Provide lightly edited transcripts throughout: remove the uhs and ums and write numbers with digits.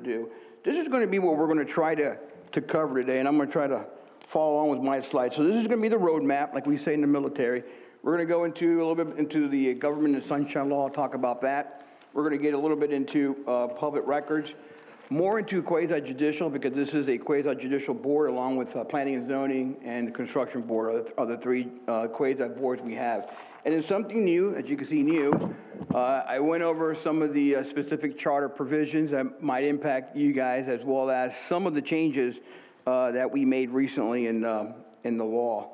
do. This is going to be what we're going to try to cover today, and I'm going to try to follow on with my slides. So this is going to be the roadmap, like we say in the military. We're going to go into a little bit into the government and sunshine law, talk about that. We're going to get a little bit into public records, more into quasi-judicial, because this is a quasi-judicial board along with planning and zoning and the construction board are the three quasi-boards we have. And it's something new, as you can see, new. I went over some of the specific charter provisions that might impact you guys, as well as some of the changes that we made recently in the law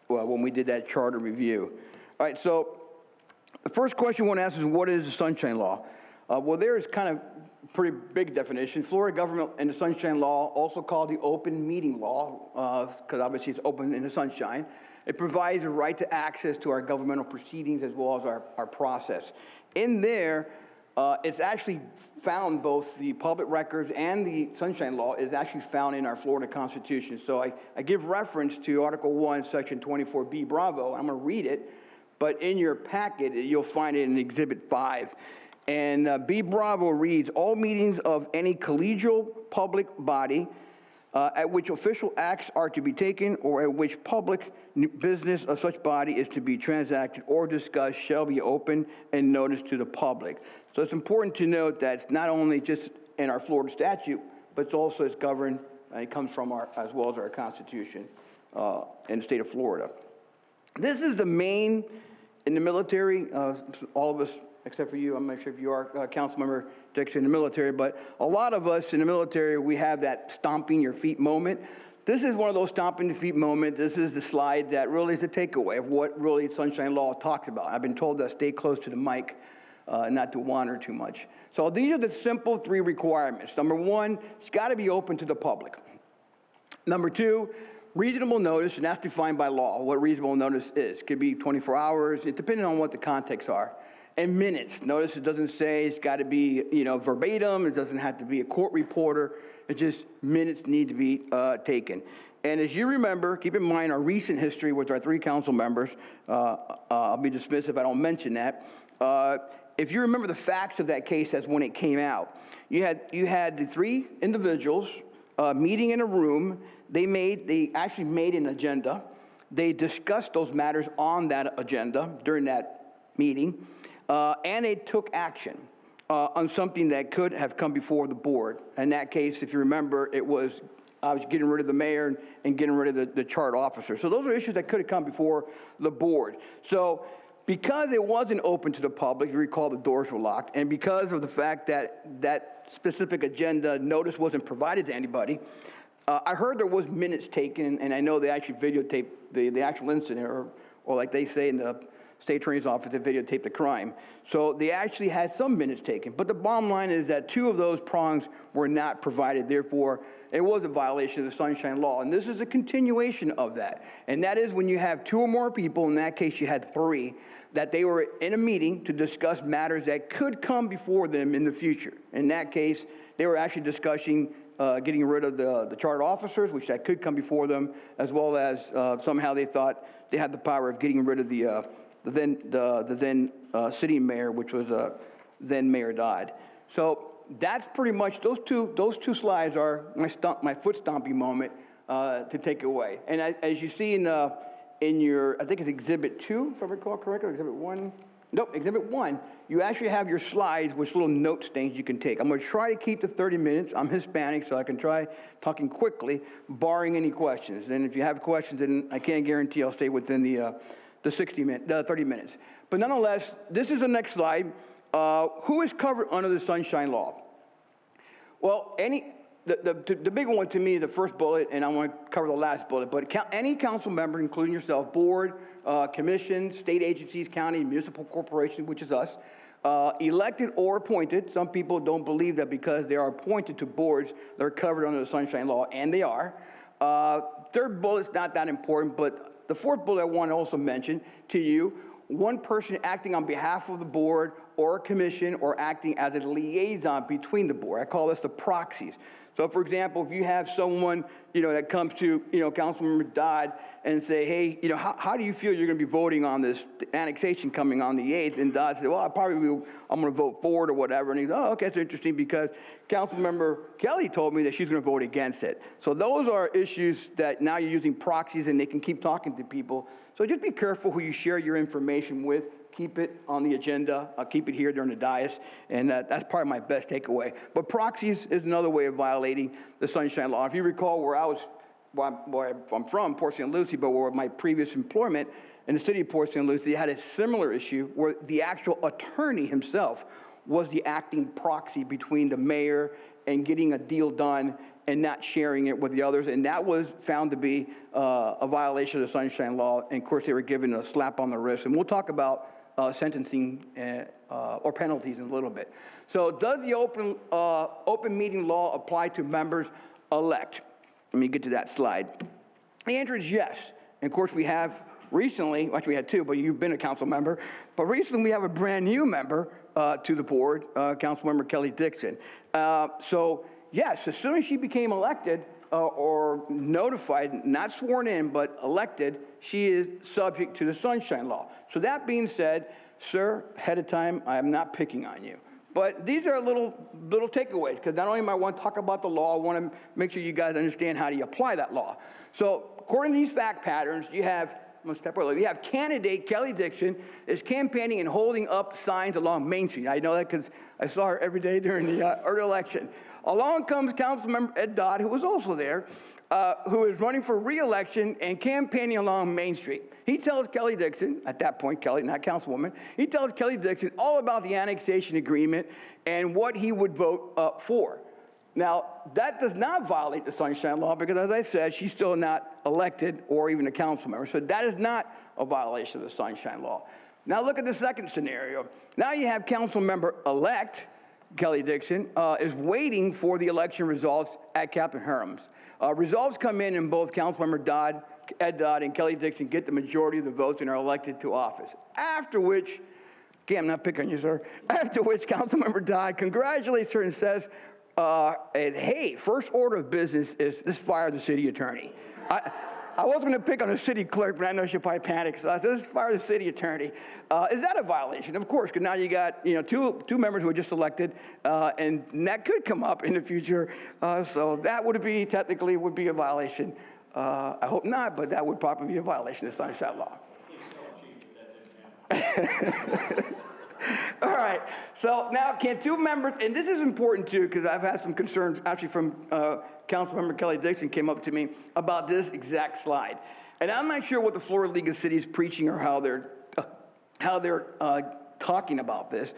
when we did that charter review. All right, so the first question I want to ask is, what is the Sunshine Law? Well, there is kind of pretty big definition. Florida government and the Sunshine Law, also called the Open Meeting Law, because obviously it's open in the sunshine. It provides a right to access to our governmental proceedings as well as our process. In there, it's actually found, both the public records and the Sunshine Law is actually found in our Florida Constitution. So I give reference to Article 1, Section 24B, Bravo. I'm going to read it, but in your packet, you'll find it in Exhibit 5. And B Bravo reads, all meetings of any collegial public body at which official acts are to be taken or at which public business of such body is to be transacted or discussed shall be open and noticed to the public. So it's important to note that it's not only just in our Florida statute, but it's governed, it comes from as well as our Constitution in the state of Florida. This is the main, in the military, all of us, except for you, I'm not sure if you are a council member, Dixon, in the military, but a lot of us in the military, we have that stomping your feet moment. This is one of those stomping your feet moments. This is the slide that really is the takeaway of what really Sunshine Law talks about. I've been told to stay close to the mic, not to wander too much. So these are the simple three requirements. Number one, it's got to be open to the public. Number two, reasonable notice, and that's defined by law, what reasonable notice is. It could be 24 hours, depending on what the contexts are. And minutes. Notice it doesn't say it's got to be, verbatim. It doesn't have to be a court reporter. It's just minutes need to be taken. And as you remember, keep in mind our recent history with our three council members. I'll be dismissed if I don't mention that. If you remember the facts of that case as when it came out, you had the three individuals meeting in a room. They actually made an agenda. They discussed those matters on that agenda during that meeting. And they took action on something that could have come before the board. In that case, if you remember, it was getting rid of the mayor and getting rid of the charter officer. So those are issues that could have come before the board. So because it wasn't open to the public, if you recall, the doors were locked, and because of the fact that that specific agenda notice wasn't provided to anybody, I heard there was minutes taken, and I know they actually videotaped the actual incident, or like they say in the state attorney's office, they videotaped the crime. So they actually had some minutes taken. But the bottom line is that two of those prongs were not provided. Therefore, it was a violation of the Sunshine Law. And this is a continuation of that. And that is when you have two or more people, in that case you had three, that they were in a meeting to discuss matters that could come before them in the future. In that case, they were actually discussing getting rid of the charter officers, which that could come before them, as well as somehow they thought they had the power of getting rid of the then sitting mayor, which was then Mayor Dodd. So that's pretty much those two slides are my foot stomping moment to take away. And as you see in your, I think it's Exhibit 2, if I recall correctly, Exhibit 1. Nope, Exhibit 1. You actually have your slides with little note stains you can take. I'm going to try to keep to 30 minutes. I'm Hispanic, so I can try talking quickly, barring any questions. And if you have questions, then I can't guarantee I'll stay within the 30 minutes. But nonetheless, this is the next slide. Who is covered under the Sunshine Law? Well, the big one to me, the first bullet, and I want to cover the last bullet, but any council member, including yourself, board, commission, state agencies, county, municipal corporation, which is us, elected or appointed. Some people don't believe that because they are appointed to boards, they're covered under the Sunshine Law, and they are. Third bullet's not that important, but the fourth bullet I want to also mention to you, one person acting on behalf of the board or a commission or acting as a liaison between the board. I call this the proxies. So, for example, if you have someone, that comes to, Councilmember Dodd and say, hey, how do you feel you're going to be voting on this annexation coming on the 8th? And Dodd said, well, I'm going to vote for it or whatever. And he goes, oh, okay, that's interesting because Councilmember Kelly told me that she's going to vote against it. So those are issues that now you're using proxies and they can keep talking to people. So just be careful who you share your information with. Keep it on the agenda. I'll keep it here during the dais, and that's probably my best takeaway. But proxies is another way of violating the Sunshine Law. If you recall where I'm from, Port St. Lucie, but where my previous employment in the city of Port St. Lucie had a similar issue where the actual attorney himself was the acting proxy between the mayor and getting a deal done and not sharing it with the others, and that was found to be a violation of the Sunshine Law. And of course, they were given a slap on the wrist. And we'll talk about sentencing or penalties in a little bit. So does the open meeting law apply to members elect? Let me get to that slide. The answer is yes. And of course, we have recently, actually we had two, but you've been a council member, but recently we have a brand new member to the board, Councilmember Kelly Dixon. So yes, as soon as she became elected or notified, not sworn in, but elected, she is subject to the Sunshine Law. So that being said, sir, ahead of time, I am not picking on you. But these are little takeaways, because not only am I want to talk about the law, I want to make sure you guys understand how to apply that law. So according to these fact patterns, you have candidate Kelly Dixon is campaigning and holding up signs along Main Street. I know that because I saw her every day during the early election. Along comes Councilmember Ed Dodd, who was also there, who is running for re-election and campaigning along Main Street. He tells Kelly Dixon, at that point Kelly, not Councilwoman, he tells Kelly Dixon all about the annexation agreement and what he would vote for. Now, that does not violate the Sunshine Law because, as I said, she's still not elected or even a council member. So that is not a violation of the Sunshine Law. Now look at the second scenario. Now you have council member-elect Kelly Dixon is waiting for the election results at Captain Herm's. Results come in and both Councilmember Dodd, Ed Dodd, and Kelly Dixon get the majority of the votes and are elected to office. After which, again, I'm not picking on you, sir. After which, Councilmember Dodd congratulates her and says, hey, first order of business is let's fire the city attorney. I wasn't going to pick on a city clerk, but I know she'll probably panic, so I said, let's fire the city attorney. Is that a violation? Of course, because now you got two members who were just elected, and that could come up in the future. So that technically would be a violation. I hope not, but that would probably be a violation of the Sunshine Law. All right. So now, can two members, and this is important too, because I've had some concerns actually from Councilmember Kelly Dixon came up to me about this exact slide. And I'm not sure what the Florida League of Cities is preaching or how they're talking about this.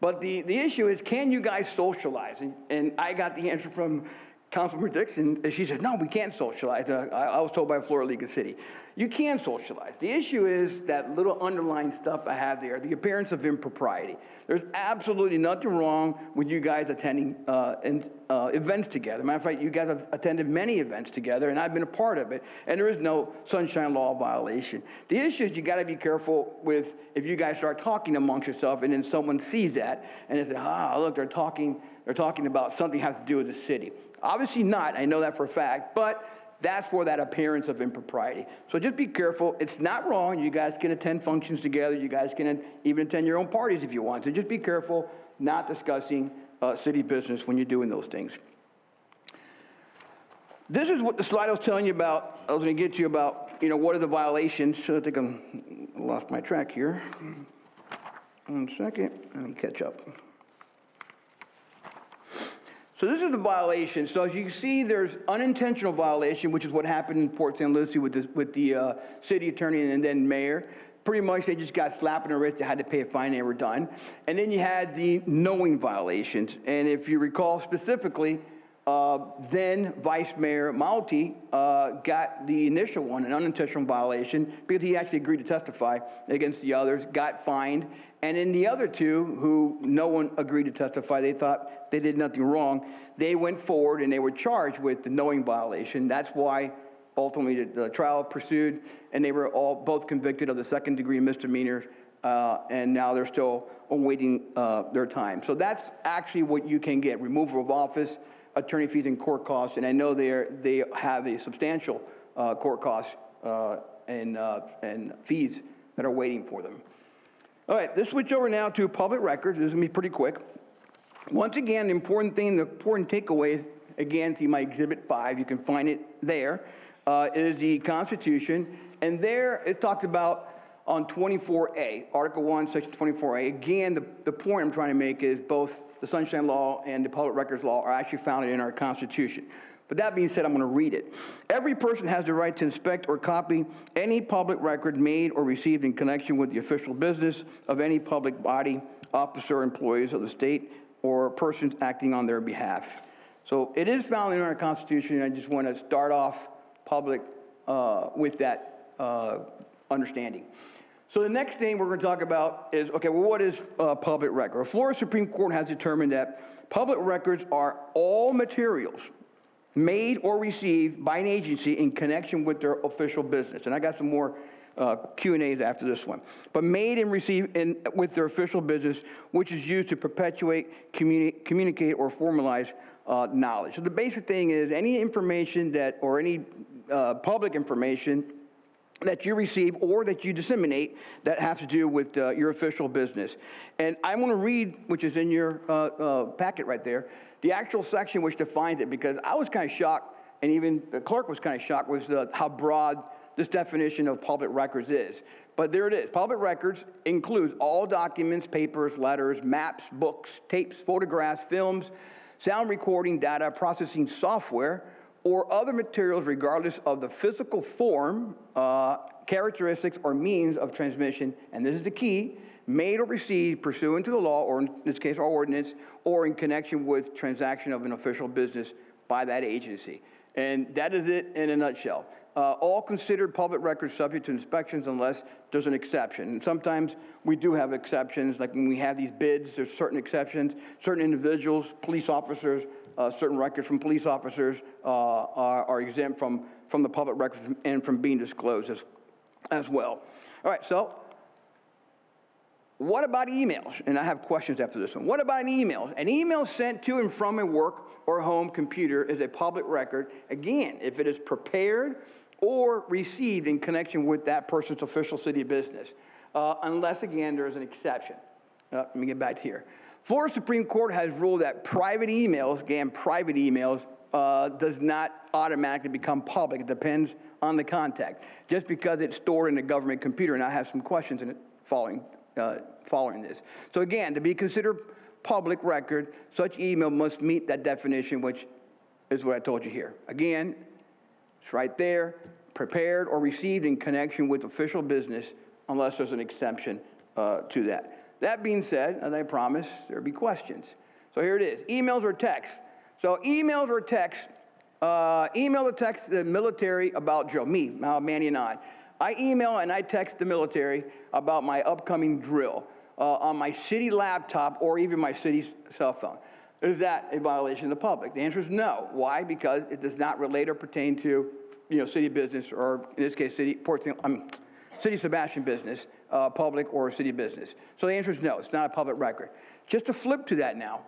But the issue is, can you guys socialize? And I got the answer from Councilmember Dixon, and she said, no, we can't socialize. I was told by Florida League of Cities. You can socialize. The issue is that little underlying stuff I have there, the appearance of impropriety. There's absolutely nothing wrong with you guys attending events together. Matter of fact, you guys have attended many events together, and I've been a part of it, and there is no Sunshine Law violation. The issue is you got to be careful with if you guys start talking amongst yourself, and then someone sees that, and they say, look, they're talking about something that has to do with the city. Obviously not, I know that for a fact, but that's for that appearance of impropriety. So just be careful. It's not wrong. You guys can attend functions together. You guys can even attend your own parties if you want. So just be careful not discussing city business when you're doing those things. This is what the slide I was telling you about. I was going to get to you about, what are the violations. So I think I lost my track here. 1 second. Let me catch up. So this is the violation. So as you can see, there's unintentional violation, which is what happened in Port St. Lucie with the city attorney and then mayor. Pretty much they just got slapped in the wrist. They had to pay a fine. They were done. And then you had the knowing violations. And if you recall specifically, then Vice Mayor Malti got the initial one, an unintentional violation, because he actually agreed to testify against the others, got fined. And in the other two, who no one agreed to testify, they thought they did nothing wrong, they went forward and they were charged with the knowing violation. That's why ultimately the trial pursued, and they were both convicted of the second-degree misdemeanor and now they're still awaiting their time. So that's actually what you can get: removal of office, attorney fees, and court costs. And I know they have a substantial court costs and fees that are waiting for them. All right, let's switch over now to public records. This is going to be pretty quick. Once again, the important takeaway, again, see my Exhibit 5, you can find it there, is the Constitution. And there it talks about on 24A, Article 1, Section 24A. Again, the point I'm trying to make is both the Sunshine Law and the Public Records Law are actually founded in our Constitution. But that being said, I'm going to read it. Every person has the right to inspect or copy any public record made or received in connection with the official business of any public body, officer, or employees of the state, or persons acting on their behalf. So it is found in our Constitution, and I just want to start off public with that understanding. So the next thing we're going to talk about is, okay, well, what is public record? The Florida Supreme Court has determined that public records are all materials made or received by an agency in connection with their official business. And I got some more Q&As after this one. But made and received with their official business, which is used to perpetuate, communicate, or formalize knowledge. So the basic thing is any information or any public information that you receive or that you disseminate that has to do with your official business. And I want to read, which is in your packet right there, the actual section which defines it, because I was kind of shocked, and even the clerk was kind of shocked, was how broad this definition of public records is. But there it is. Public records includes all documents, papers, letters, maps, books, tapes, photographs, films, sound recording, data, processing software, or other materials regardless of the physical form, characteristics, or means of transmission, and this is the key, made or received pursuant to the law, or in this case our ordinance, or in connection with transaction of an official business by that agency. And that is it in a nutshell. All considered public records subject to inspections unless there's an exception. And sometimes we do have exceptions, like when we have these bids, there's certain exceptions. Certain individuals, police officers, certain records from police officers are exempt from the public records and from being disclosed as well. All right, so what about emails? And I have questions after this one. What about an email? An email sent to and from a work or home computer is a public record, again, if it is prepared or received in connection with that person's official city business, unless, again, there is an exception. Let me get back to here. Florida Supreme Court has ruled that private emails, again, private emails, does not automatically become public. It depends on the contact. Just because it's stored in a government computer, and I have some questions in it following this. So again, to be considered public record, such email must meet that definition, which is what I told you here. Again, it's right there, prepared or received in connection with official business, unless there's an exception to that. That being said, as I promised, there'll be questions. So here it is, emails or text. So emails or text, email or text the military about Joe, me, Manny and I. I email and I text the military about my upcoming drill on my city laptop or even my city's cell phone. Is that a violation of the public? The answer is no. Why? Because it does not relate or pertain to, city business, or in this case, city Sebastian business, public or city business. So the answer is no. It's not a public record. Just to flip to that now,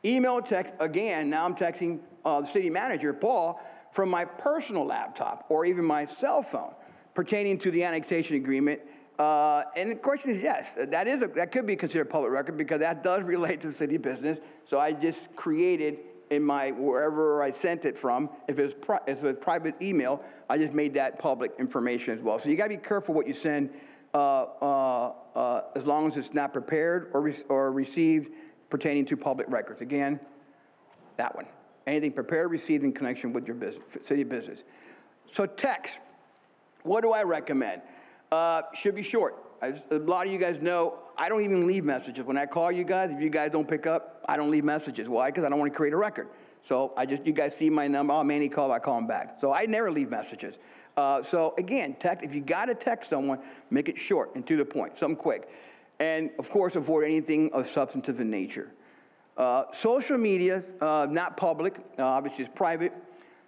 email or text, again, now I'm texting the city manager, Paul, from my personal laptop or even my cell phone pertaining to the annexation agreement. And the question is yes, that could be considered public record because that does relate to city business. So I just created in wherever I sent it from, if it's a private email, I just made that public information as well. So you got to be careful what you send as long as it's not prepared or received pertaining to public records. Again, that one. Anything prepared or received in connection with your business, city business. So text. What do I recommend? Should be short. As a lot of you guys know, I don't even leave messages. When I call you guys, if you guys don't pick up, I don't leave messages. Why? Because I don't want to create a record. So you guys see my number, oh, Manny called, I call him back. So I never leave messages. So again, text, if you got to text someone, make it short and to the point, something quick. And of course, avoid anything of substantive in nature. Social media, not public, obviously it's private.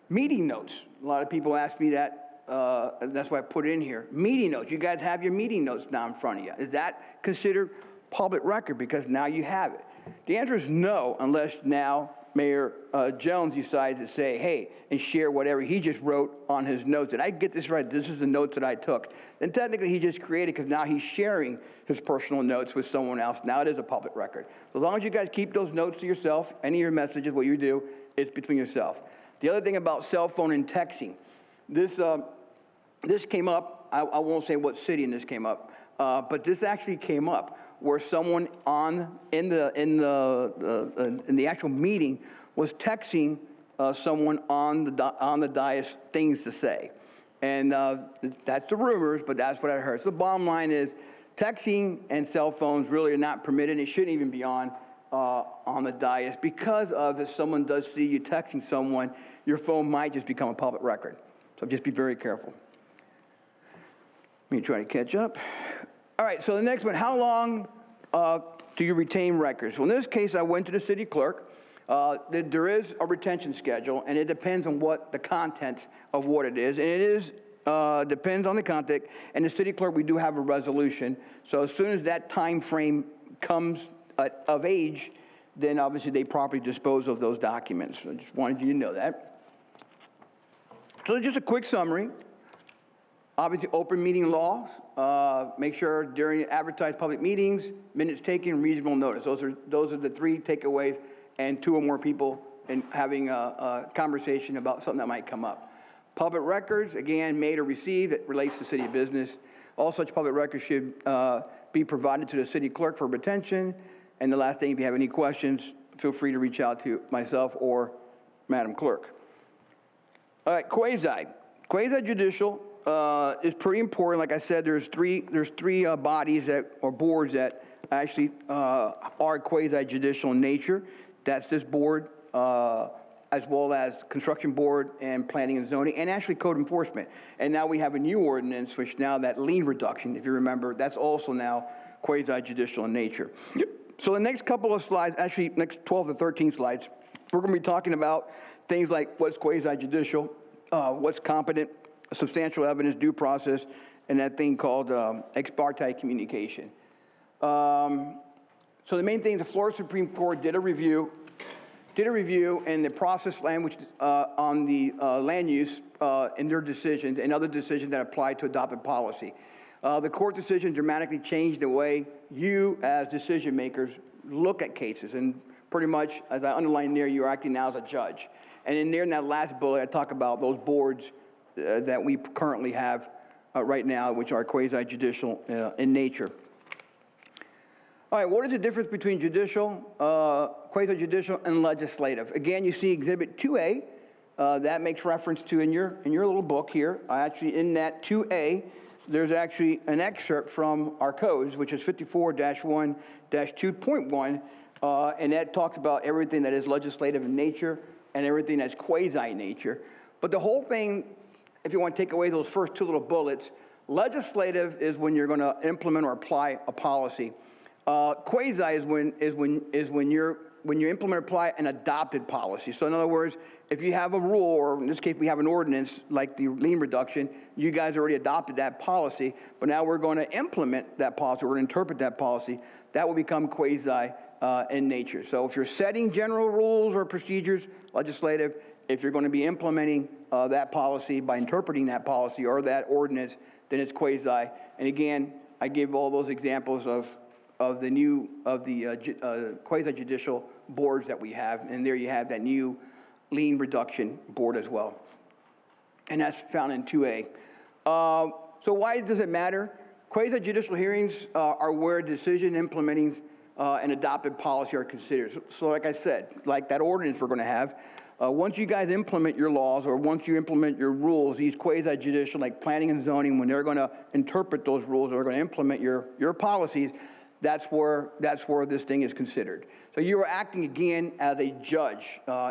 Meeting notes. A lot of people ask me that and that's why I put it in here. Meeting notes. You guys have your meeting notes now in front of you. Is that considered public record because now you have it? The answer is no, unless now Mayor Jones decides to say, hey, and share whatever he just wrote on his notes. Did I get this right? This is the notes that I took. Then technically he just created, because now he's sharing his personal notes with someone else. Now it is a public record. So as long as you guys keep those notes to yourself, any of your messages, what you do, it's between yourself. The other thing about cell phone and texting, this came up. I won't say what city this came up, but this actually came up where someone in the actual meeting was texting someone on the dais things to say, and that's the rumors, but that's what I heard. So the bottom line is, texting and cell phones really are not permitted. It shouldn't even be on the dais, because of if someone does see you texting someone, your phone might just become a public record. So just be very careful. Let me try to catch up. All right, so the next one, how long do you retain records? Well, in this case, I went to the city clerk. There is a retention schedule, and it depends on what the content of what it is. And it is depends on the content. And the city clerk, we do have a resolution. So as soon as that time frame comes of age, then obviously they properly dispose of those documents. So I just wanted you to know that. So just a quick summary. Obviously, open meeting laws. Make sure during advertised public meetings, minutes taken, reasonable notice. Those are the three takeaways, and two or more people in having a conversation about something that might come up. Public records, again, made or received, it relates to city business. All such public records should be provided to the city clerk for retention. And the last thing, if you have any questions, feel free to reach out to myself or Madam Clerk. All right, quasi-judicial. Is pretty important. Like I said, there's three bodies or boards that actually are quasi-judicial in nature. That's this board, as well as construction board and planning and zoning, and actually code enforcement. And now we have a new ordinance, which now that lien reduction, if you remember, that's also now quasi-judicial in nature. So the next couple of slides, actually next 12 to 13 slides, we're going to be talking about things like what's quasi-judicial, what's competent, substantial evidence, due process, and that thing called ex parte communication. So the main thing, the Florida Supreme Court did a review in the process language on the land use in their decisions and other decisions that apply to adopted policy. The court decision dramatically changed the way you, as decision makers, look at cases, and pretty much, as I underlined there, you're acting now as a judge. And in there, in that last bullet, I talk about those boards that we currently have right now, which are quasi-judicial in nature. All right, what is the difference between judicial, quasi-judicial, and legislative? Again, you see Exhibit 2A. That makes reference to in your little book here. Actually, in that 2A, there's actually an excerpt from our codes, which is 54-1-2.1, and that talks about everything that is legislative in nature and everything that's quasi-nature. But the whole thing, if you want to take away those first two little bullets, legislative is when you're going to implement or apply a policy. Quasi is when you implement or apply an adopted policy. So in other words, if you have a rule, or in this case we have an ordinance like the lien reduction, you guys already adopted that policy, but now we're going to implement that policy, we're going to interpret that policy, that will become quasi in nature. So if you're setting general rules or procedures, legislative. If you're going to be implementing that policy by interpreting that policy or that ordinance, then it's quasi. And again, I gave all those examples of the quasi-judicial boards that we have, and there you have that new lien reduction board as well. And that's found in 2A. So why does it matter? Quasi-judicial hearings are where decision implementing an adopted policy are considered. So like I said, like that ordinance we're going to have, once you guys implement your laws or once you implement your rules, these quasi-judicial, like planning and zoning, when they're going to interpret those rules or going to implement your policies, that's where this thing is considered. So you are acting again as a judge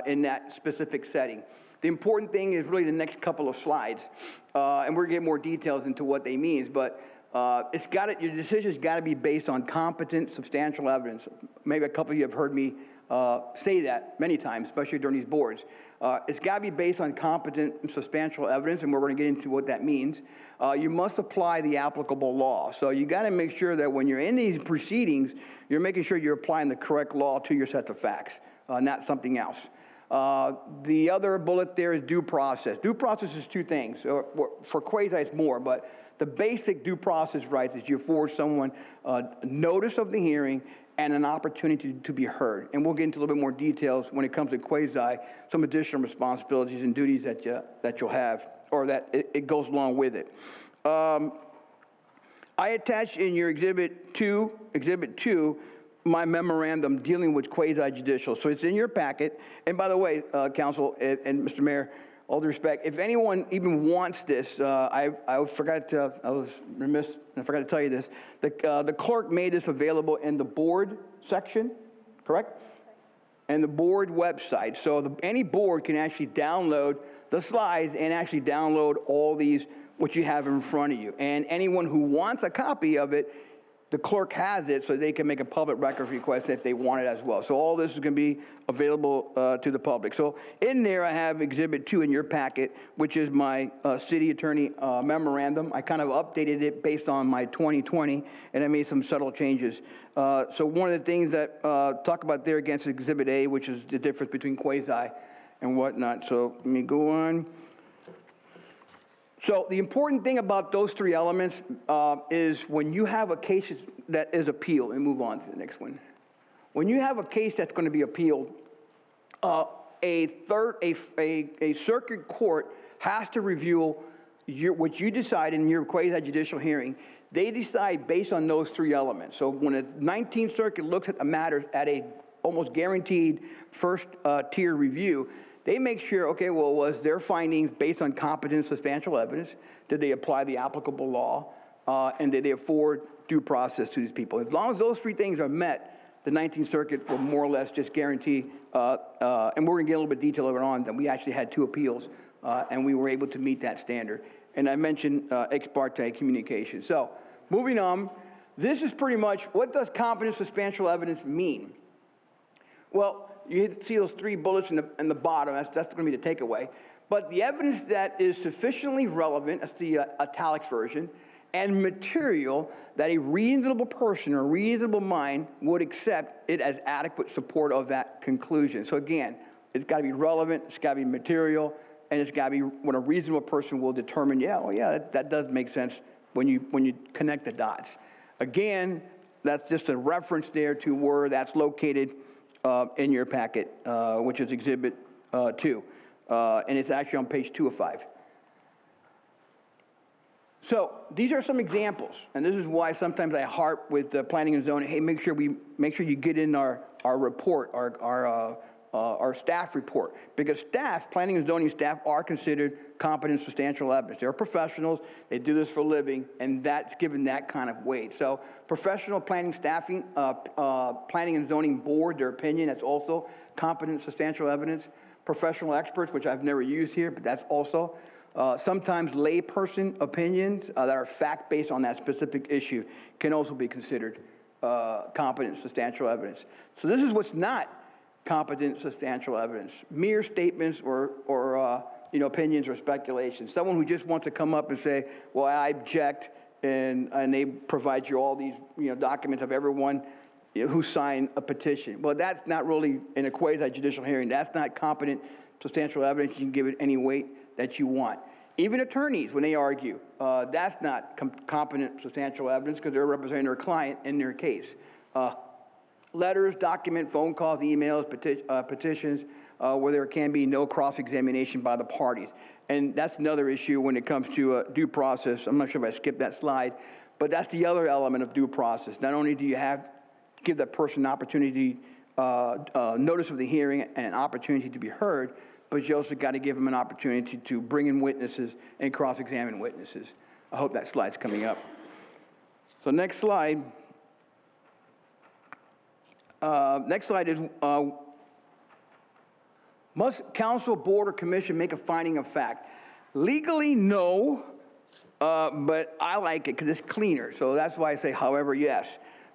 in that specific setting. The important thing is really the next couple of slides, and we're going to get more details into what they mean, but your decision's got to be based on competent, substantial evidence. Maybe a couple of you have heard me say that many times, especially during these boards. It's got to be based on competent and substantial evidence, and we're going to get into what that means. You must apply the applicable law. So you got to make sure that when you're in these proceedings, you're making sure you're applying the correct law to your set of facts, not something else. The other bullet there is due process. Due process is two things. For quasi, it's more, but the basic due process rights is you afford someone notice of the hearing and an opportunity to be heard. And we'll get into a little bit more details when it comes to quasi, some additional responsibilities and duties that you'll have, or that it goes along with it. I attached in your Exhibit 2, my memorandum dealing with quasi-judicial. So it's in your packet. And by the way, Counsel and Mr. Mayor, all due respect, if anyone even wants this, I was remiss, I forgot to tell you this. The clerk made this available in the board section, correct? And the board website. So any board can actually download the slides and actually download all these, what you have in front of you. And anyone who wants a copy of it, the clerk has it so they can make a public record request if they want it as well. So all this is going to be available to the public. So in there I have Exhibit 2 in your packet, which is my city attorney memorandum. I kind of updated it based on my 2020, and I made some subtle changes. So one of the things that talk about there against Exhibit A, which is the difference between quasi and whatnot. So let me go on. So the important thing about those three elements is when you have a case that is appealed, and move on to the next one. When you have a case that's going to be appealed, a circuit court has to review what you decide in your quasi-judicial hearing. They decide based on those three elements. So when a 19th Circuit looks at a matter at a almost guaranteed first tier review, they make sure, okay, well, was their findings based on competent substantial evidence? Did they apply the applicable law? And did they afford due process to these people? As long as those three things are met, the 19th Circuit will more or less just guarantee, and we're going to get a little bit of detail later on, that we actually had 2 appeals, and we were able to meet that standard. And I mentioned ex parte communication. So moving on, this is pretty much, what does competent substantial evidence mean? Well, you see those 3 bullets in the bottom. That's going to be the takeaway. But the evidence that is sufficiently relevant, that's the italics version, and material that a reasonable person or reasonable mind would accept it as adequate support of that conclusion. So again, it's got to be relevant, it's got to be material, and it's got to be what a reasonable person will determine, yeah, well, yeah, that does make sense when you connect the dots. Again, that's just a reference there to where that's located in your packet, which is Exhibit 2. And it's actually on page 2 of 5. So these are some examples, and this is why sometimes I harp with planning and zoning. Hey, make sure you get in our report, our staff report, because planning and zoning staff are considered competent substantial evidence. They're professionals. They do this for a living, and that's given that kind of weight. So professional planning staffing, planning and zoning board, their opinion, that's also competent substantial evidence. Professional experts, which I've never used here, but that's also. Sometimes layperson opinions that are fact-based on that specific issue can also be considered competent substantial evidence. So this is what's not competent substantial evidence: mere statements or opinions or speculation. Someone who just wants to come up and say, "Well, I object," and they provide you all these documents of everyone who signed a petition. Well, that's not really in a quasi-judicial hearing. That's not competent substantial evidence. You can give it any weight that you want. Even attorneys, when they argue, that's not competent substantial evidence because they're representing their client in their case. Letters, document, phone calls, emails, petitions, where there can be no cross-examination by the parties. And that's another issue when it comes to due process. I'm not sure if I skipped that slide, but that's the other element of due process. Not only do you give that person an opportunity, notice of the hearing and an opportunity to be heard, but you also got to give them an opportunity to bring in witnesses and cross-examine witnesses. I hope that slide's coming up. So next slide. Next slide is, must council, board, or commission make a finding of fact? Legally, no, but I like it because it's cleaner. So that's why I say, however, yes.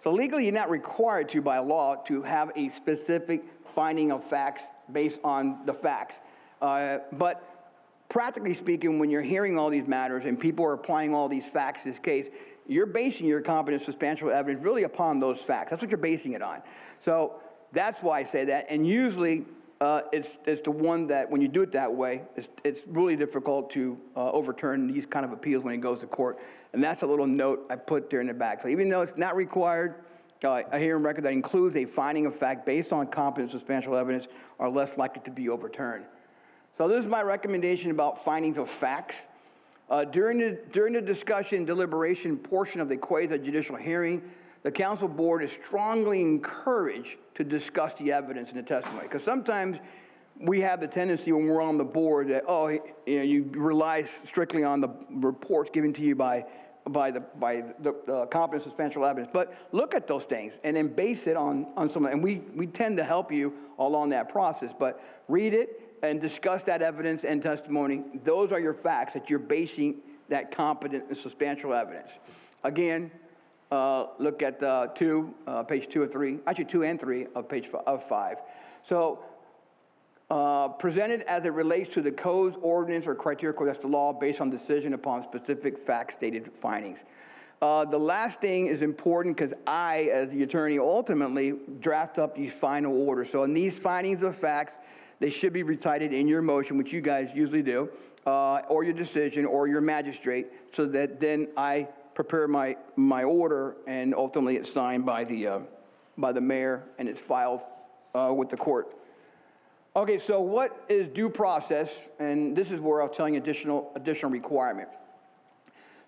So legally, you're not required to, by law, to have a specific finding of facts based on the facts. But practically speaking, when you're hearing all these matters and people are applying all these facts to this case, you're basing your competent substantial evidence really upon those facts. That's what you're basing it on. So that's why I say that. And usually it's the one that when you do it that way, it's really difficult to overturn these kind of appeals when it goes to court. And that's a little note I put there in the back. So even though it's not required, a hearing record that includes a finding of fact based on competent substantial evidence are less likely to be overturned. So this is my recommendation about findings of facts. During the discussion deliberation portion of the quasi-judicial hearing, the council board is strongly encouraged to discuss the evidence and the testimony. Because sometimes we have the tendency when we're on the board that, you rely strictly on the reports given to you by the competent substantial evidence. But look at those things and then base it on some, and we tend to help you along that process. But read it and discuss that evidence and testimony. Those are your facts that you're basing that competent and substantial evidence. Again, look at page 2 of 3, actually 2 and 3 of page 5. So presented as it relates to the codes, ordinance, or criteria, that's the law, based on decision upon specific fact-stated findings. The last thing is important because I, as the attorney, ultimately draft up these final orders. So in these findings of facts, they should be recited in your motion, which you guys usually do, or your decision, or your magistrate, so that then I prepare my order, and ultimately it's signed by the mayor, and it's filed with the court. Okay, so what is due process? And this is where I'll tell you additional requirement.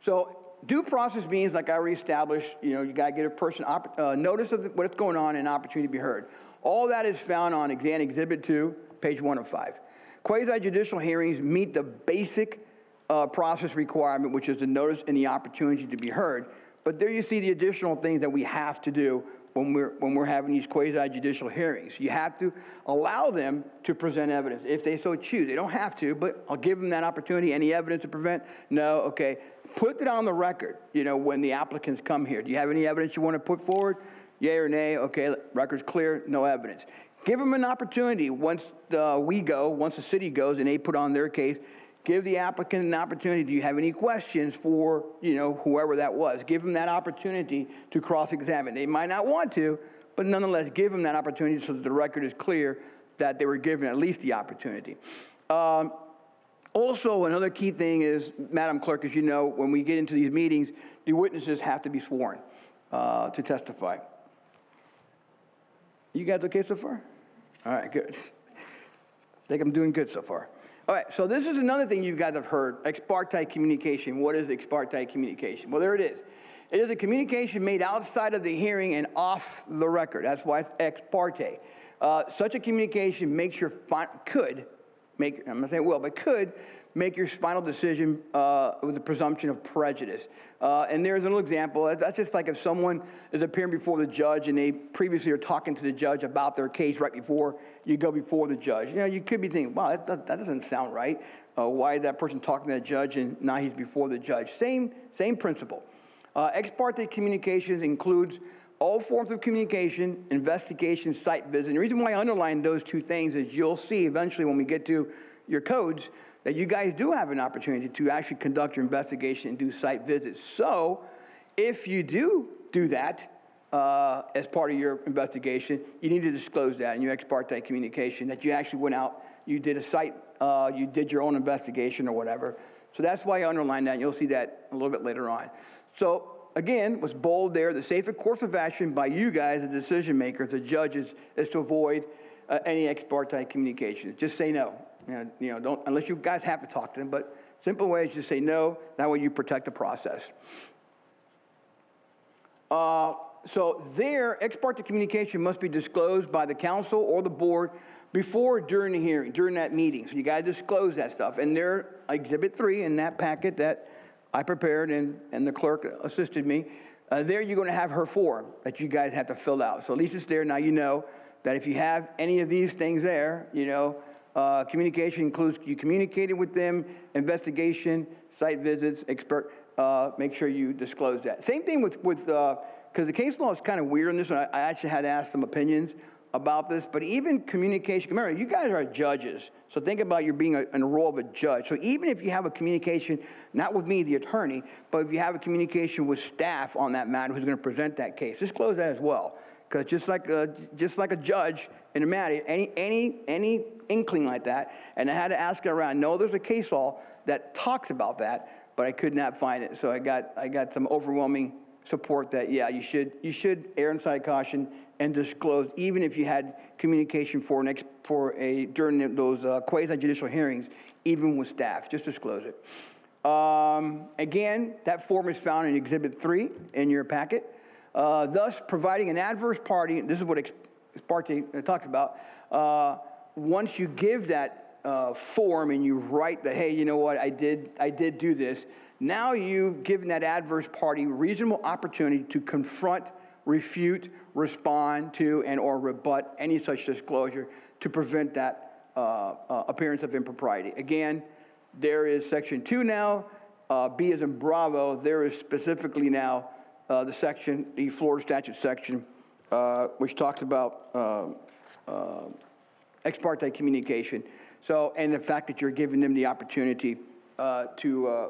So due process means, like I already established, you got to get a person notice of what's going on and opportunity to be heard. All that is found on Exhibit 2, page 105. Quasi-judicial hearings meet the basic process requirement, which is the notice and the opportunity to be heard. But there you see the additional things that we have to do when we're having these quasi-judicial hearings. You have to allow them to present evidence if they so choose. They don't have to, but I'll give them that opportunity. Any evidence to prevent? No, okay. Put it on the record, when the applicants come here. Do you have any evidence you want to put forward? Yay or nay? Okay, record's clear, no evidence. Give them an opportunity once the city goes and they put on their case. Give the applicant an opportunity. Do you have any questions for, whoever that was? Give them that opportunity to cross-examine. They might not want to, but nonetheless, give them that opportunity so that the record is clear that they were given at least the opportunity. Also, another key thing is, Madam Clerk, as you know, when we get into these meetings, the witnesses have to be sworn to testify. You guys okay so far? All right, good. I think I'm doing good so far. All right, so this is another thing you guys have heard, ex parte communication. What is ex parte communication? Well, there it is. It is a communication made outside of the hearing and off the record. That's why it's ex parte. Such a communication could make your final decision with a presumption of prejudice. And there's a little example. That's just like if someone is appearing before the judge and they previously are talking to the judge about their case right before you go before the judge. You could be thinking, wow, that doesn't sound right. Why is that person talking to that judge and now he's before the judge? Same principle. Ex parte communications includes all forms of communication, investigation, site visit. And the reason why I underline those two things is you'll see eventually when we get to your codes that you guys do have an opportunity to actually conduct your investigation and do site visits. So if you do that as part of your investigation, you need to disclose that in your ex parte communication, that you actually went out, you did a site, you did your own investigation or whatever. So that's why I underline that, and you'll see that a little bit later on. So again, what's bold there, the safer course of action by you guys, the decision makers, the judges, is to avoid any ex parte communication. Just say no. Don't, unless you guys have to talk to them, but simple way is just say no. That way you protect the process. So there, ex parte communication must be disclosed by the council or the board before or during the hearing, during that meeting. So you got to disclose that stuff. And there, Exhibit 3 in that packet that I prepared and the clerk assisted me, there you're going to have her form that you guys have to fill out. So at least it's there. Now you know that if you have any of these things there, communication includes you communicated with them, investigation, site visits, make sure you disclose that. Same thing with because the case law is kind of weird on this one. I actually had to ask some opinions about this, but even communication, remember, you guys are judges, so think about you being in the role of a judge. So even if you have a communication, not with me, the attorney, but if you have a communication with staff on that matter who's going to present that case, disclose that as well. Because just like a judge in a matter, any inkling like that, and I had to ask it around. No, there's a case law that talks about that, but I could not find it. So I got some overwhelming support that, yeah, you should err on side caution and disclose, even if you had communication during those quasi-judicial hearings, even with staff, just disclose it. Again, that form is found in Exhibit 3 in your packet. Thus, providing an adverse party, this is what ex parte talks about, once you give that form and you write that, hey, you know what, I did do this, now you've given that adverse party reasonable opportunity to confront, refute, respond to, and or rebut any such disclosure to prevent that appearance of impropriety. Again, there is Section 2 now, B as in Bravo, there is specifically now the Florida statute section, which talks about ex parte communication. So, and the fact that you're giving them the opportunity to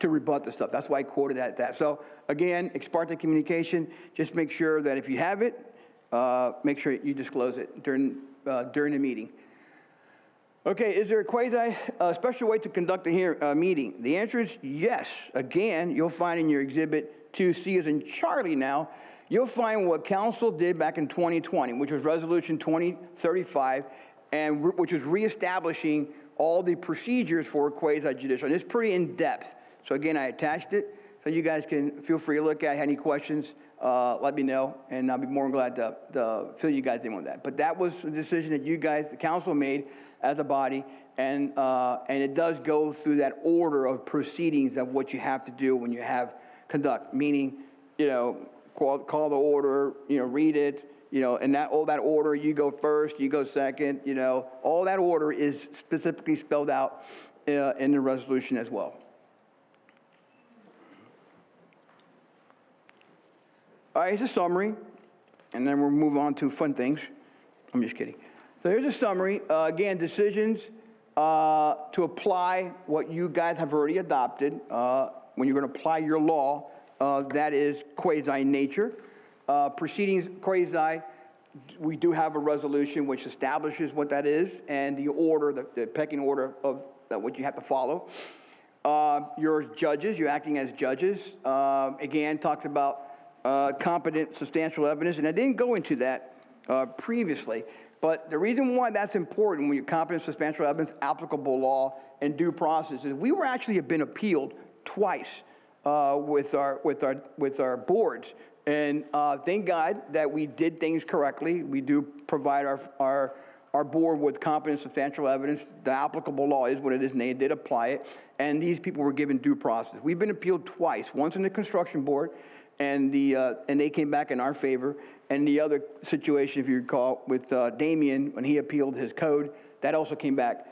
rebut the stuff. That's why I quoted that. So, again, ex parte communication, just make sure that if you have it, make sure you disclose it during the meeting. Okay, is there a special way to conduct a meeting? The answer is yes. Again, you'll find in your Exhibit 2C as in Charlie now, you'll find what council did back in 2020, which was Resolution 2035, and which was reestablishing all the procedures for quasi-judicial. And it's pretty in-depth. So again, I attached it, so you guys can feel free to look at it. Have any questions, let me know, and I'll be more than glad to fill you guys in with that. But that was the decision that you guys, the council, made as a body, and it does go through that order of proceedings of what you have to do when you have conduct, meaning, call the order, read it, and all that order, you go first, you go second, all that order is specifically spelled out in the resolution as well. All right, here's a summary, and then we'll move on to fun things. I'm just kidding. So here's a summary. Again, decisions to apply what you guys have already adopted when you're going to apply your law, that is quasi-nature. Proceedings, quasi, we do have a resolution which establishes what that is and the order, the pecking order of what you have to follow. Your judges, you're acting as judges. Again, talks about competent, substantial evidence, and I didn't go into that previously. But the reason why that's important when you're competent, substantial evidence, applicable law, and due process is we were actually have been appealed twice with our boards, and thank God that we did things correctly. We do provide our board with competent, substantial evidence. The applicable law is what it is, and they did apply it. And these people were given due process. We've been appealed twice. Once in the construction board, and they came back in our favor. And the other situation, if you recall, with Damien, when he appealed his code, that also came back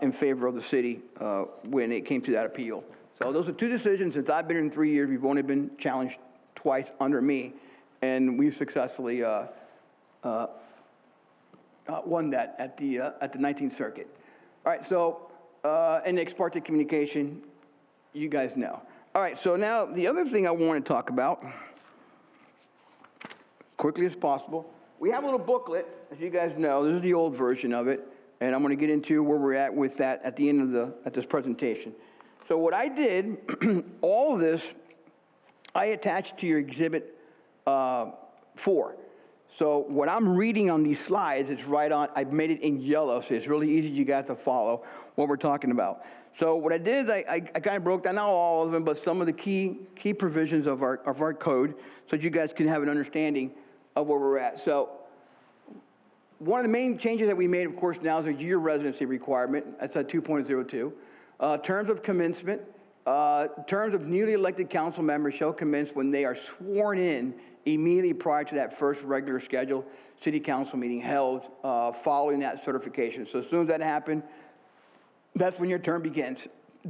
in favor of the city when it came to that appeal. So those are two decisions. Since I've been in 3 years, we've only been challenged twice under me, and we've successfully won that at the 19th Circuit. All right, so and ex parte communication, you guys know. All right, so now the other thing I want to talk about, quickly as possible, we have a little booklet, as you guys know. This is the old version of it, and I'm going to get into where we're at with that at the end of this presentation. So what I did, all of this, I attached to your Exhibit 4. So what I'm reading on these slides is right on. I've made it in yellow, so it's really easy for you guys to follow what we're talking about. So what I did is I kind of broke down, not all of them, but some of the key provisions of our code, so that you guys can have an understanding of where we're at. So one of the main changes that we made, of course, now is a year residency requirement. That's at 2.02. Terms of commencement. Terms of newly elected council members shall commence when they are sworn in immediately prior to that first regular scheduled city council meeting held following that certification. So as soon as that happened, that's when your term begins.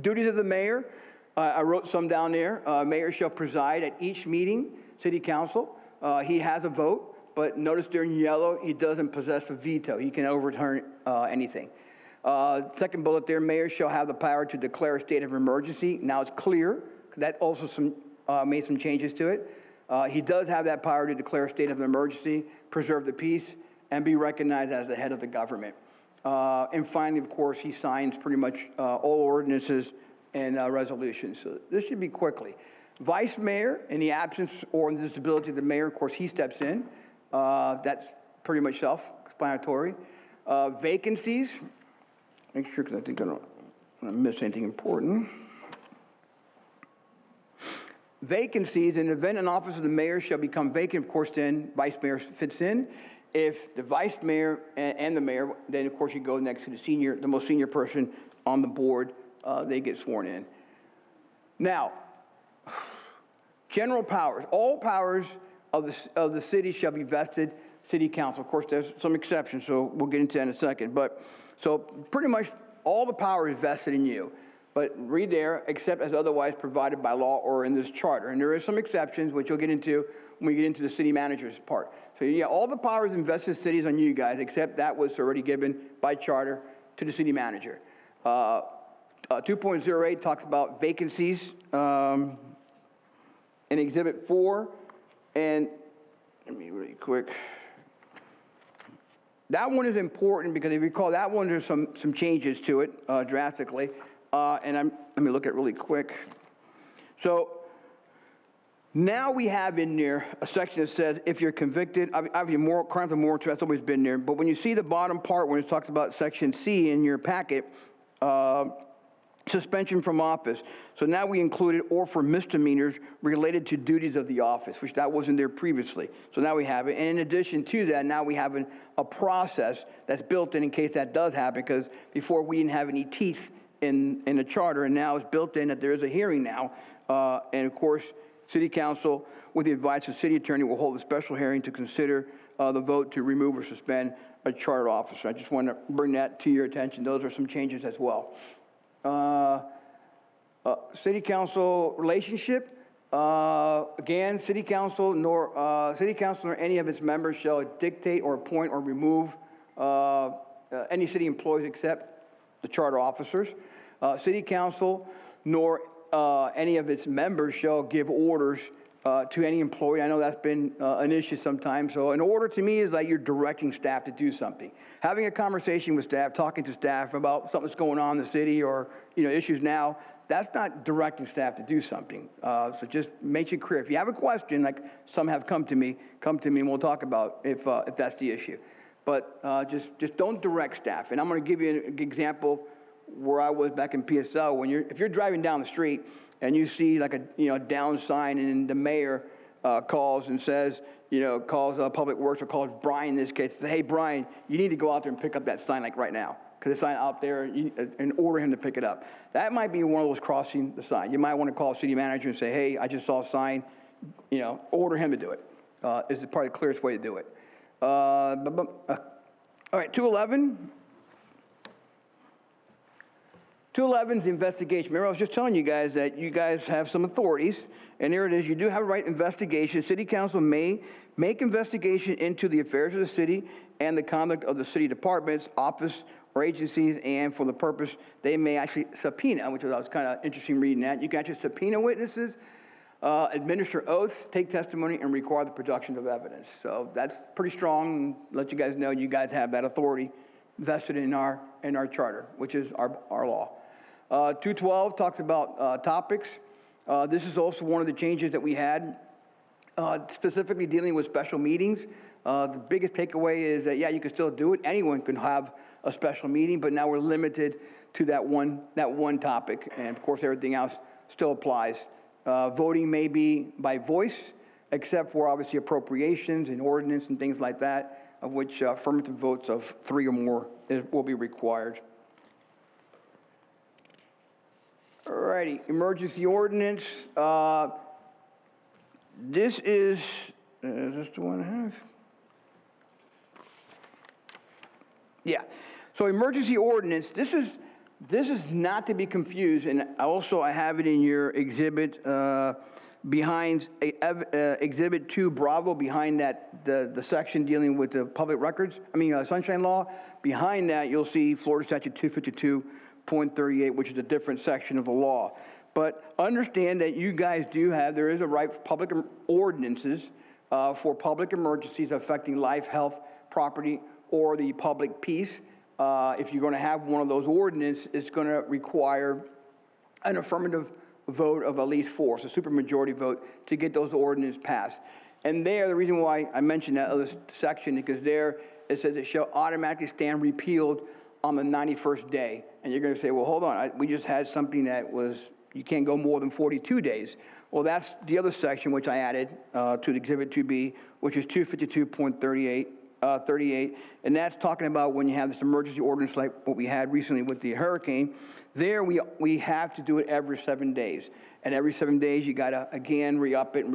Duties of the mayor, I wrote some down there. Mayor shall preside at each meeting, city council. He has a vote but notice there in yellow, he doesn't possess a veto. He can overturn anything. Second bullet there, mayor shall have the power to declare a state of emergency. Now it's clear. That also made some changes to it. He does have that power to declare a state of emergency, preserve the peace, and be recognized as the head of the government. And finally, of course, he signs pretty much all ordinances and resolutions. So this should be quickly. Vice mayor, in the absence or in the disability of the mayor, of course, he steps in. That's pretty much self-explanatory. Vacancies. Make sure, because I think I don't want to miss anything important. Vacancies, in the event an office of the mayor shall become vacant, of course, then vice mayor fits in. If the vice mayor and the mayor, then of course you go next to the most senior person on the board. They get sworn in. Now, general powers. All powers of the city shall be vested city council. Of course, there's some exceptions, so we'll get into that in a second. But so pretty much all the power is vested in you. But read there, except as otherwise provided by law or in this charter. And there is some exceptions, which you'll get into when we get into the city manager's part. So yeah, all the powers invested in cities on you guys, except that was already given by charter to the city manager. 2.08 talks about vacancies in Exhibit 4. And let me really quick. That one is important because if you recall, that one there's some changes to it drastically. Let me look at really quick. So now we have in there a section that says if you're convicted, obviously crimes of moral interest, that's always been there. But when you see the bottom part when it talks about Section C in your packet, suspension from office. So now we included or for misdemeanors related to duties of the office, which that wasn't there previously. So now we have it. And in addition to that, now we have a process that's built in case that does happen, because before we didn't have any teeth in the charter, and now it's built in that there is a hearing now. And of course, City Council, with the advice of City Attorney, will hold a special hearing to consider the vote to remove or suspend a charter officer. I just want to bring that to your attention. Those are some changes as well. City Council relationship. Again, City Council nor any of its members shall dictate or appoint or remove any city employees except the charter officers. City Council nor any of its members shall give orders to any employee. I know that's been an issue sometimes. So an order to me is like you're directing staff to do something. Having a conversation with staff, talking to staff about something that's going on in the city or issues now, that's not directing staff to do something. So just make it clear. If you have a question, like some have come to me and we'll talk about if that's the issue. But just don't direct staff. And I'm going to give you an example where I was back in PSL. If you're driving down the street and you see like a down sign and the mayor calls and says, calls Public Works or calls Brian in this case, says, hey Brian, you need to go out there and pick up that sign like right now, because the sign out there, and order him to pick it up. That might be one of those crossing the sign. You might want to call city manager and say, hey, I just saw a sign, order him to do it. Is probably the clearest way to do it. All right, 211. 211 is the investigation. Remember, I was just telling you guys that you guys have some authorities, and there it is. You do have a right investigation. City Council may make investigation into the affairs of the city and the conduct of the city departments, office, or agencies, and for the purpose, they may actually subpoena, which was kind of interesting reading that. You can actually subpoena witnesses, administer oaths, take testimony, and require the production of evidence. So that's pretty strong. Let you guys know you guys have that authority vested in our charter, which is our law. 212 talks about topics. This is also one of the changes that we had, specifically dealing with special meetings. The biggest takeaway is that, yeah, you can still do it. Anyone can have a special meeting, but now we're limited to that one topic. And of course, everything else still applies. Voting may be by voice, except for obviously appropriations and ordinance and things like that, of which affirmative votes of 3 or more will be required. Alrighty, emergency ordinance. This is this the one I have? Yeah. So emergency ordinance. This is not to be confused, and also I have it in your exhibit behind Exhibit 2 Bravo, behind that, the section dealing with the public records, Sunshine Law, behind that you'll see Florida Statute 252.38, which is a different section of the law. But understand that you guys there is a right for public ordinances for public emergencies affecting life, health, property, or the public peace. If you're going to have one of those ordinances, it's going to require an affirmative vote of at least 4, so supermajority vote, to get those ordinances passed. And there, the reason why I mentioned that other section is because there it says it shall automatically stand repealed on the 91st day. And you're going to say, well, hold on, we just had something that was, you can't go more than 42 days. Well, that's the other section which I added to the Exhibit 2B, which is 252.38. 38, and that's talking about when you have this emergency ordinance like what we had recently with the hurricane. There we have to do it every 7 days, and every 7 days you gotta again re-up it,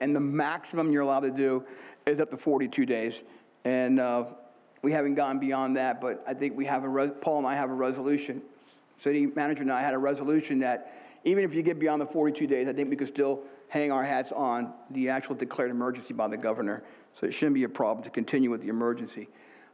and the maximum you're allowed to do is up to 42 days. And we haven't gone beyond that, but I think we have Paul and I have a resolution. City manager and I had a resolution that even if you get beyond the 42 days, I think we could still hang our hats on the actual declared emergency by the governor. So it shouldn't be a problem to continue with the emergency.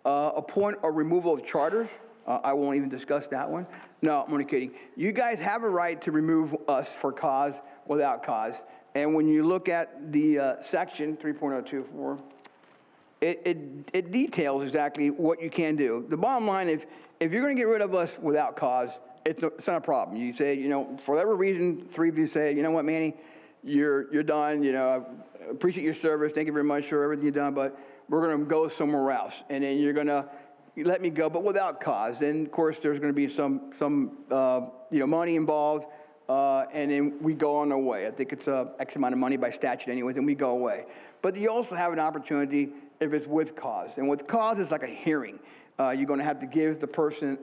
Appoint or removal of charters. I won't even discuss that one. No, I'm only kidding. You guys have a right to remove us for cause without cause. And when you look at the section 3.024, it details exactly what you can do. The bottom line is, if you're going to get rid of us without cause, it's not a problem. You say, for whatever reason, 3 of you say, you know what, Manny, you're done, I appreciate your service, thank you very much for everything you've done, but we're going to go somewhere else. And then you're going to let me go, but without cause. And of course, there's going to be some money involved, and then we go on our way. I think it's X amount of money by statute anyways, and we go away. But you also have an opportunity if it's with cause. And with cause, it's like a hearing. You're going to have to give the person,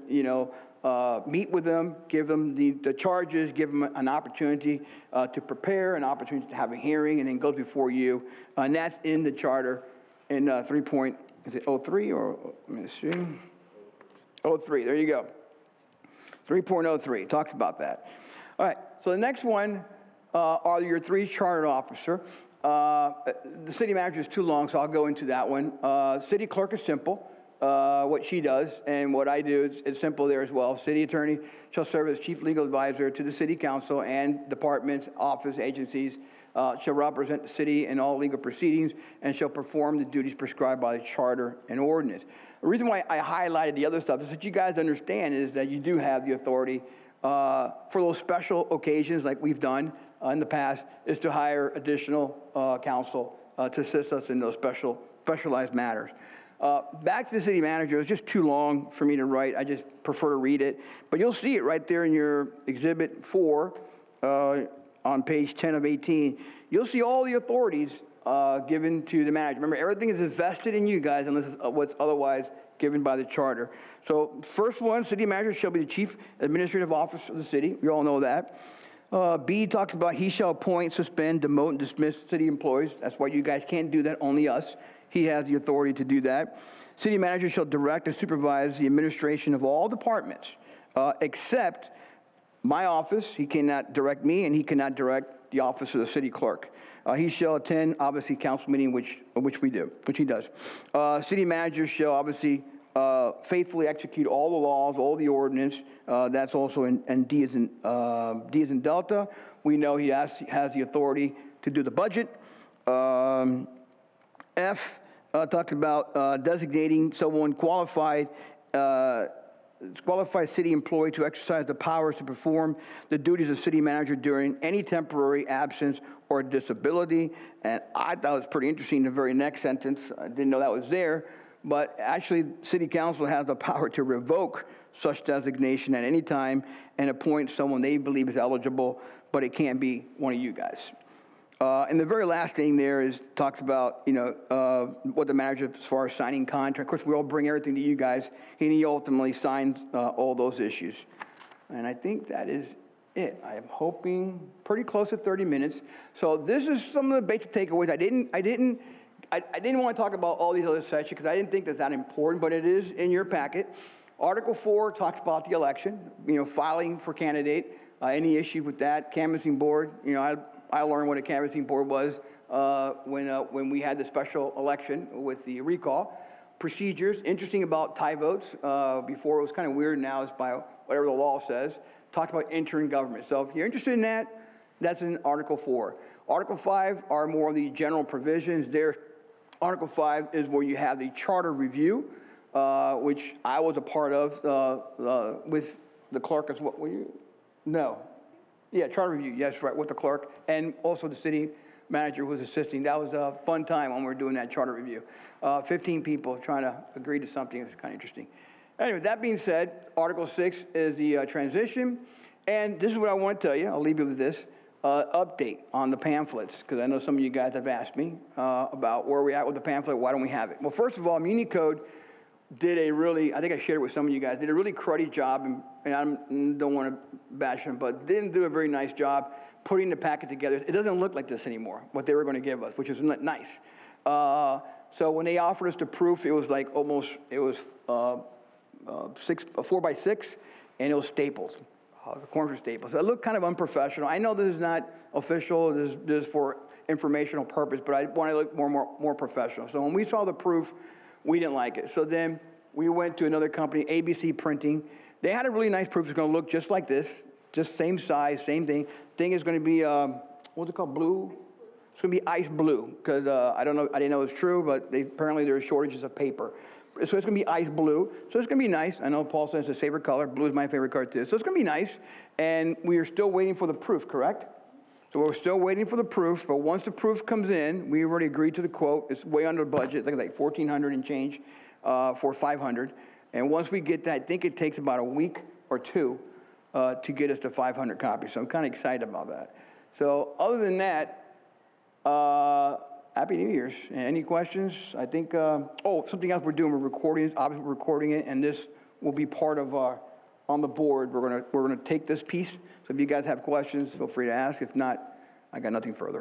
meet with them, give them the charges, give them an opportunity to prepare, an opportunity to have a hearing, and then goes before you. And that's in the charter in 3.03 or let me see, 03. There you go. 3.03 talks about that. All right. So the next one are your 3 chartered officer. The city manager is too long, so I'll go into that one. City clerk is simple. What she does and what I do is simple there as well. City attorney shall serve as chief legal advisor to the city council and departments, office, agencies, shall represent the city in all legal proceedings, and shall perform the duties prescribed by the charter and ordinance. The reason why I highlighted the other stuff is that you guys understand is that you do have the authority for those special occasions like we've done in the past, is to hire additional counsel to assist us in those specialized matters. Back to the city manager, it's just too long for me to write. I just prefer to read it. But you'll see it right there in your Exhibit 4 on page 10 of 18. You'll see all the authorities given to the manager. Remember, everything is invested in you guys unless it's what's otherwise given by the charter. So first one, city manager shall be the chief administrative officer of the city. We all know that. B talks about he shall appoint, suspend, demote, and dismiss city employees. That's why you guys can't do that, only us. He has the authority to do that. City manager shall direct and supervise the administration of all departments, except my office. He cannot direct me, and he cannot direct the office of the city clerk. He shall attend, obviously, council meeting, which he does. City manager shall obviously faithfully execute all the laws, all the ordinance. That's also in D as in Delta. We know he has the authority to do the budget. F talks about designating someone qualified city employee to exercise the powers to perform the duties of city manager during any temporary absence or disability. And I thought it was pretty interesting, the very next sentence. I didn't know that was there. But actually, city council has the power to revoke such designation at any time and appoint someone they believe is eligible, but it can't be one of you guys. And the very last thing there talks about, what the manager, as far as signing contract. Of course, we all bring everything to you guys, and he ultimately signs all those issues. And I think that is it. I am hoping pretty close to 30 minutes. So this is some of the basic takeaways. I didn't want to talk about all these other sections because I didn't think that's that important, but it is in your packet. Article 4 talks about the election, filing for candidate, any issue with that, canvassing board. I learned what a canvassing board was when we had the special election with the recall. Procedures, interesting about tie votes. Before it was kind of weird, now it's by whatever the law says. Talked about entering government. So if you're interested in that, that's in Article 4. Article 5 are more of the general provisions. There, Article 5 is where you have the charter review, which I was a part of with the clerk as what were you? No. Yeah, charter review, yes, right, with the clerk, and also the city manager who was assisting. That was a fun time when we were doing that charter review. 15 people trying to agree to something. It's kind of interesting. Anyway, that being said, Article 6 is the transition, and this is what I want to tell you. I'll leave you with this. Update on the pamphlets, because I know some of you guys have asked me about where we're at with the pamphlet, why don't we have it? Well, first of all, Muni Code did a really, I think I shared it with some of you guys, did a really cruddy job, and I don't want to bash them, but didn't do a very nice job putting the packet together. It doesn't look like this anymore, what they were going to give us, which is nice. So when they offered us the proof, it was like almost, it was 4 by 6, and it was staples. The corners were staples. So it looked kind of unprofessional. I know this is not official, this is for informational purpose, but I want to look more professional. So when we saw the proof, we didn't like it. So then we went to another company, ABC Printing. They had a really nice proof. It's going to look just like this, just same size, same thing. Thing is going to be, what's it called, blue? It's going to be ice blue, because I don't know, I didn't know it was true, but apparently there are shortages of paper. So it's going to be ice blue. So it's going to be nice. I know Paul says it's his favorite color. Blue is my favorite color too. So it's going to be nice. And we are still waiting for the proof, correct? So we're still waiting for the proof. But once the proof comes in, we already agreed to the quote. It's way under budget. It's like $1,400 and change for 500. And once we get that, I think it takes about a week or two to get us to 500 copies. So I'm kind of excited about that. So other than that, Happy New Year's. Any questions? I think, something else we're doing, we're recording it, and this will be part of on the board. We're gonna take this piece. So if you guys have questions, feel free to ask. If not, I got nothing further.